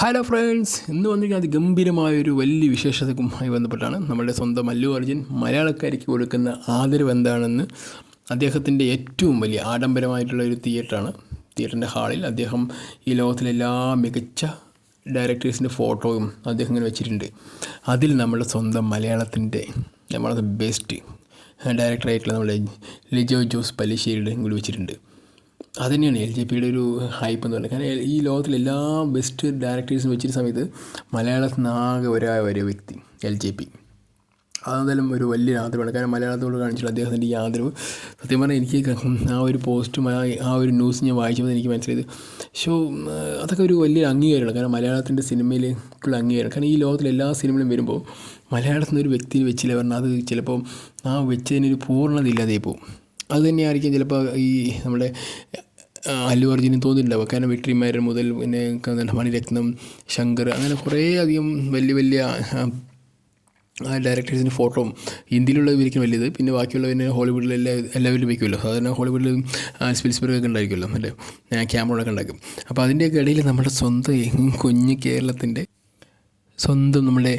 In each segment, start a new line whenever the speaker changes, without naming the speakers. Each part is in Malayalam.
ഹലോ ഫ്രണ്ട്സ്, ഇന്ന് വന്നിരിക്കുന്നത് അതിഗംഭീരമായൊരു വലിയ വിശേഷതയുമായി ബന്ധപ്പെട്ടാണ്. നമ്മുടെ സ്വന്തം അല്ലു അർജുൻ മലയാളക്കാരിക്ക് കൊടുക്കുന്ന ആദരവ് എന്താണെന്ന് അദ്ദേഹത്തിൻ്റെ ഏറ്റവും വലിയ ആഡംബരമായിട്ടുള്ള ഒരു തിയേറ്ററിൻ്റെ ഹാളിൽ അദ്ദേഹം ഈ ലോകത്തിലെ എല്ലാ മികച്ച ഡയറക്ടേഴ്സിൻ്റെ ഫോട്ടോയും അദ്ദേഹം ഇങ്ങനെ വെച്ചിട്ടുണ്ട്. അതിൽ നമ്മുടെ സ്വന്തം നമ്മളത് ബെസ്റ്റ് ഡയറക്ടറായിട്ടുള്ള നമ്മുടെ ലിജോ ജോസ് പല്ലിശ്ശേരിയുടെ കൂടി വെച്ചിട്ടുണ്ട്. അതുതന്നെയാണ് LJPയുടെ ഒരു ഹൈപ്പ് എന്ന് പറയുന്നത്. കാരണം ഈ ലോകത്തിലെ എല്ലാ ബെസ്റ്റ് ഡയറക്ടേഴ്സും വെച്ചിരുന്ന സമയത്ത് മലയാളത്തിൽ നിന്ന് ആകെ ഒരു വ്യക്തി LJP. അതെന്തായാലും ഒരു വലിയ ആദരവാണ്. കാരണം മലയാളത്തോട് കാണിച്ചുള്ള അദ്ദേഹത്തിൻ്റെ ഈ ആദരവ് സത്യം പറഞ്ഞാൽ എനിക്ക് ആ ഒരു പോസ്റ്റും ആ ഒരു ന്യൂസ് ഞാൻ വായിച്ചപ്പോൾ എനിക്ക് മനസ്സിലായത് അതൊക്കെ ഒരു വലിയ അംഗീകാരമാണ്. കാരണം മലയാളത്തിൻ്റെ സിനിമയിലേക്കുള്ള അംഗീകാരം. കാരണം ഈ ലോകത്തിലെ എല്ലാ സിനിമകളും വരുമ്പോൾ മലയാളത്തിൽ നിന്ന് ഒരു വ്യക്തി വെച്ചില്ല പറഞ്ഞാൽ അത് ചിലപ്പോൾ ആ വെച്ചതിനൊരു പൂർണ്ണത ഇല്ലാതെ പോകും. അതുതന്നെയായിരിക്കും ചിലപ്പോൾ ഈ നമ്മുടെ അല്ലു അർജുനും തോന്നിയിട്ടുണ്ടാവുക. കാരണം വെട്രിമാരൻ മുതൽ പിന്നെ മണിരത്നം, ശങ്കർ, അങ്ങനെ കുറേ അധികം വലിയ ഡയറക്ടേഴ്സിൻ്റെ ഫോട്ടോ ഇന്ത്യയിലുള്ള ഇവരിക്കും വലിയത്. പിന്നെ ബാക്കിയുള്ള പിന്നെ ഹോളിവുഡിൽ എല്ലാവരും വയ്ക്കുമല്ലോ. സാധാരണ ഹോളിവുഡിൽ സ്പിൽസ്ബർഗൊക്കെ ഉണ്ടായിരിക്കുമല്ലോ, അല്ലേ, ക്യാമറകളൊക്കെ ഉണ്ടാക്കും. അപ്പോൾ അതിൻ്റെയൊക്കെ ഇടയിൽ നമ്മുടെ സ്വന്തം കുഞ്ഞ് കേരളത്തിൻ്റെ സ്വന്തം നമ്മുടെ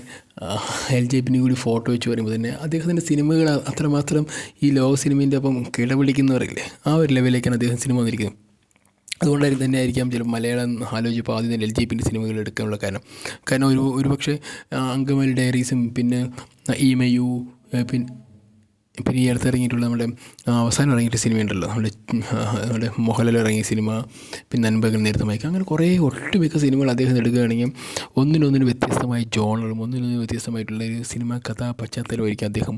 LJPനെ കൂടി ഫോട്ടോ വെച്ച് പറയുമ്പോൾ തന്നെ അദ്ദേഹത്തിൻ്റെ സിനിമകൾ അത്രമാത്രം ഈ ലോക സിനിമേൻ്റെ ഒപ്പം കിടപിടിക്കുന്നവരല്ലേ, ആ ഒരു ലെവലിലേക്കാണ് അദ്ദേഹം സിനിമ വന്നിരിക്കുന്നത്. അതുകൊണ്ടായിരിക്കും തന്നെ ആയിരിക്കാം ചില മലയാളം ആലോചിച്ചപ്പോൾ ആദ്യം തന്നെ LJPൻ്റെ സിനിമകൾ എടുക്കാനുള്ള കാരണം ഒരു പക്ഷേ അങ്കമാലി ഡയറീസും പിന്നെ ഈമയു പിന്നെ ഈ അടുത്തിറങ്ങിയിട്ടുള്ള നമ്മുടെ അവസാനം ഇറങ്ങിയിട്ട് സിനിമ ഉണ്ടല്ലോ, നമ്മുടെ മോഹൻലാൽ ഇറങ്ങിയ സിനിമ, പിന്നെ നൻപകൽ നേരത്തെ മയക്കം, അങ്ങനെ കുറേ ഒട്ടുമിക്ക സിനിമകൾ അദ്ദേഹം എടുക്കുകയാണെങ്കിൽ ഒന്നിനൊന്നിന് വ്യത്യസ്തമായ ജോണറും ഒന്നിനൊന്നിന് വ്യത്യസ്തമായിട്ടുള്ള ഒരു സിനിമ കഥാ പശ്ചാത്തലമായിരിക്കും അദ്ദേഹം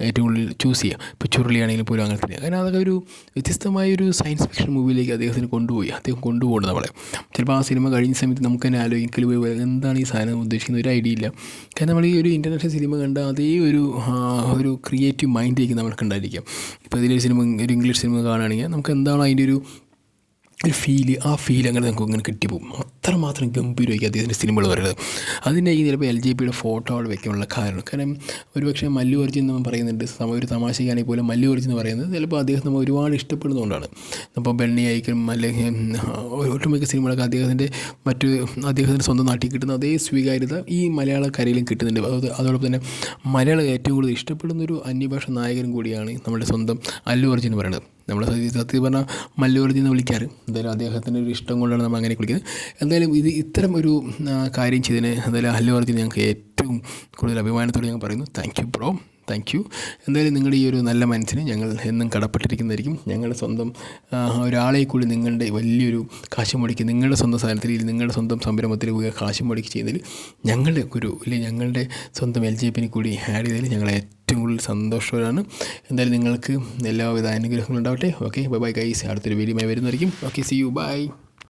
ഏറ്റവും കൂടുതൽ ചൂസ് ചെയ്യുക. ഇപ്പോൾ ചുരുളിയാണെങ്കിലും പോലും അങ്ങനെ തന്നെ. കാരണം അതൊക്കെ ഒരു വ്യത്യസ്തമായൊരു സയൻസ് ഫിക്ഷൻ മൂവിയിലേക്ക് അദ്ദേഹം കൊണ്ടുപോകുന്നത് നമ്മളെ. ചിലപ്പോൾ ആ സിനിമ കഴിഞ്ഞ സമയത്ത് നമുക്ക് തന്നെ ആലോചിക്കൽ എന്താണ് ഈ സാധനം ഉദ്ദേശിക്കുന്ന ഒരു ഐഡിയ ഇല്ല. കാരണം നമ്മൾ ഈ ഒരു ഇൻ്റർനാഷണൽ സിനിമ കണ്ട അതേ ഒരു ക്രിയേറ്റീവ് മൈൻഡ് നമുക്ക് ഉണ്ടായിരിക്കാം. ഇപ്പോൾ ഇതിലൊരു ഒരു ഇംഗ്ലീഷ് സിനിമ കാണുകയാണെങ്കിൽ നമുക്ക് എന്താണോ അതിൻ്റെ ഒരു ഫീൽ അങ്ങനെ നമുക്ക് ഇങ്ങനെ കിട്ടിപ്പോകും. അത്രമാത്രം ഗംഭീരമായിരിക്കും അദ്ദേഹത്തിൻ്റെ സിനിമകൾ പറയുന്നത്. അതിനായിരിക്കും ചിലപ്പോൾ LJPയുടെ ഫോട്ടോ അവിടെ വയ്ക്കാനുള്ള കാരണം ഒരുപക്ഷെ മല്ലു അർജുൻ നമ്മൾ പറയുന്നുണ്ട്, ഒരു തമാശയ്ക്കാണെങ്കിൽ പോലും മല്ലു അർജുൻ എന്ന് പറയുന്നത് ചിലപ്പോൾ അദ്ദേഹം നമ്മൾ ഒരുപാട് ഇഷ്ടപ്പെടുന്നതുകൊണ്ടാണ്. അപ്പോൾ ബെണ്ണി ആയിരിക്കും അല്ലെങ്കിൽ ഒട്ടുമിക്ക സിനിമകളൊക്കെ അദ്ദേഹത്തിൻ്റെ സ്വന്തം നാട്ടിൽ കിട്ടുന്ന അതേ സ്വീകാര്യത ഈ മലയാളക്കരയിലും കിട്ടുന്നുണ്ട്. അതോടൊപ്പം തന്നെ മലയാളം ഏറ്റവും കൂടുതൽ ഇഷ്ടപ്പെടുന്നൊരു അന്യഭാഷ നായകനും കൂടിയാണ് നമ്മുടെ സ്വന്തം അല്ലു അർജുൻ എന്ന് പറയുന്നത്. നമ്മൾ സത്യം പറഞ്ഞാൽ മല്ലു അർജുൻ എന്ന് വിളിക്കാറ് എന്തായാലും അദ്ദേഹത്തിൻ്റെ ഒരു ഇഷ്ടം കൊണ്ടാണ് നമ്മൾ അങ്ങനെ വിളിക്കുന്നത്. എന്തായാലും ഇത്തരം ഒരു കാര്യം ചെയ്തതിന് എന്തായാലും അല്ലു അർജുൻ ഞങ്ങൾക്ക് ഏറ്റവും കൂടുതൽ അഭിമാനത്തോടെ ഞങ്ങൾ പറയുന്നു. Thank you bro, thank you. എന്തായാലും നിങ്ങളുടെ ഈ ഒരു നല്ല മനസ്സിന് ഞങ്ങൾ എന്നും കടപ്പെട്ടിരിക്കുന്നതായിരിക്കും. ഞങ്ങളുടെ സ്വന്തം ഒരാളെ കൂടി നിങ്ങളുടെ വലിയൊരു കാശ് മുടക്കി നിങ്ങളുടെ സ്വന്തം സാധനത്തിൽ നിങ്ങളുടെ സ്വന്തം സംരംഭത്തിൽ കാശ് മുടക്കി ചെയ്യുന്നതിൽ ഞങ്ങളുടെ സ്വന്തം LJPനെ കൂടി ആഡ് ചെയ്തതിൽ ഞങ്ങൾ ഏറ്റവും കൂടുതൽ സന്തോഷവാനാണ്. എന്തായാലും നിങ്ങൾക്ക് എല്ലാവിധ അനുഗ്രഹങ്ങളും ഉണ്ടാവട്ടെ. Okay, bye guys. അടുത്തൊരു വീഡിയോയുമായി വരുന്നതായിരിക്കും. Okay, see you, by.